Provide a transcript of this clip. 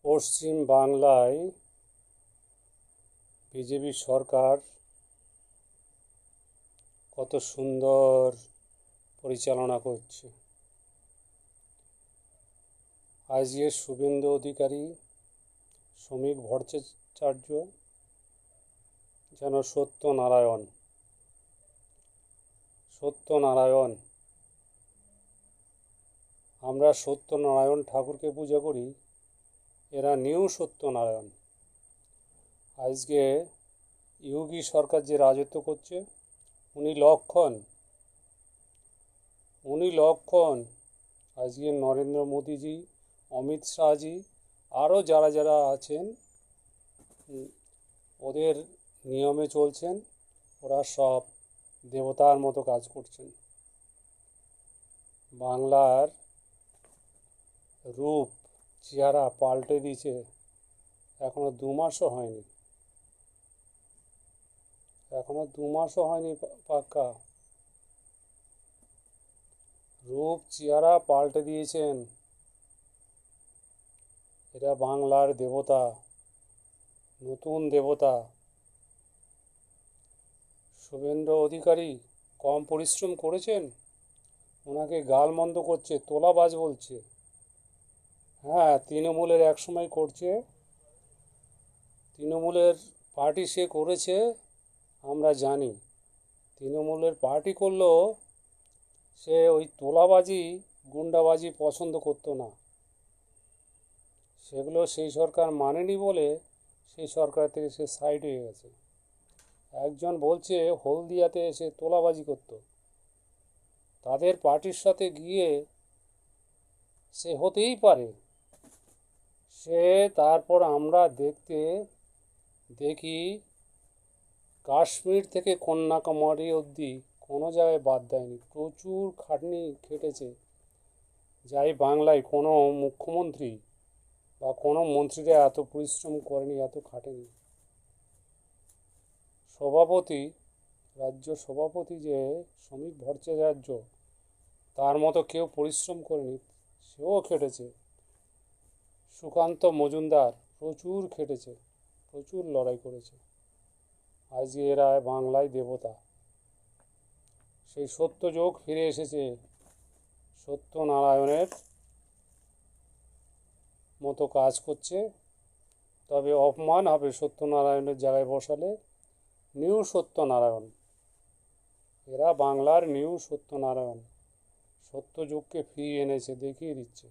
পশ্চিম বাংলায় বিজেপি সরকার কত সুন্দর পরিচালনা করছে। আজকে শুভেন্দু অধিকারী, শ্রমিক ভট্টাচার্য যেন সত্যনারায়ণ। আমরা সত্যনারায়ণ ঠাকুরকে পূজা করি, এরা নিউ সত্যনারায়ণ। আজকে ইয়োগী সরকার যে রাজত্ব করছে, উনি লক্ষণ। আজকে নরেন্দ্র মোদীজি, অমিত শাহজি, আরও যারা যারা আছেন ওদের নিয়মে চলছেন। ওরা সব দেবতার মতো কাজ করছেন। বাংলার রূপ চেহারা পাল্টে দিয়েছে, এখনো দু মাসও হয়নি পাক্কা। রূপ চেহারা পাল্টে দিয়েছেন। এটা বাংলার দেবতা, নতুন দেবতা। শুভেন্দু অধিকারী কম পরিশ্রম করেছেন, ওনাকে গালমন্দ করছে, তোলাবাজ বলছে। হ্যাঁ, তৃণমূলের একসময় করছে, তৃণমূলের পার্টি সে করেছে, আমরা জানি। তৃণমূলের পার্টি করলেও সে ওই তোলাবাজি, গুন্ডাবাজি পছন্দ করতো না। সেগুলো সেই সরকার মানেনি বলে সেই সরকার থেকে সে সাইড হয়ে গেছে। একজন বলছে হলদিয়াতে এসে তোলাবাজি করতো, তাদের পার্টির সাথে গিয়ে সে হতেই পারে। সে তারপর আমরা দেখি কাশ্মীর থেকে কন্যাকুমারী অবধি কোনো জায়গায় বাদ দেয়নি। প্রচুর খাটনি খেটেছে, যাই বাংলায় কোনো মুখ্যমন্ত্রী বা কোনো মন্ত্রীরা এত পরিশ্রম করেনি, এত খাটেনি। রাজ্য সভাপতি যে শ্রমিক ভট্টাচার্য, তার মতো কেউ পরিশ্রম করেনি, সেও খেটেছে। সুকান্ত মজুমদার প্রচুর খেটেছে, প্রচুর লড়াই করেছে। আজকে এরা বাংলায় দেবতা। সেই সত্যযুগ ফিরে এসেছে, সত্যনারায়ণের মতো কাজ করছে। তবে অপমান হবে সত্যনারায়ণের জায়গায় বসালে। নিউ সত্যনারায়ণ, এরা বাংলার নিউ সত্যনারায়ণ, সত্যযুগকে ফিরিয়ে এনেছে, দেখিয়ে দিচ্ছে।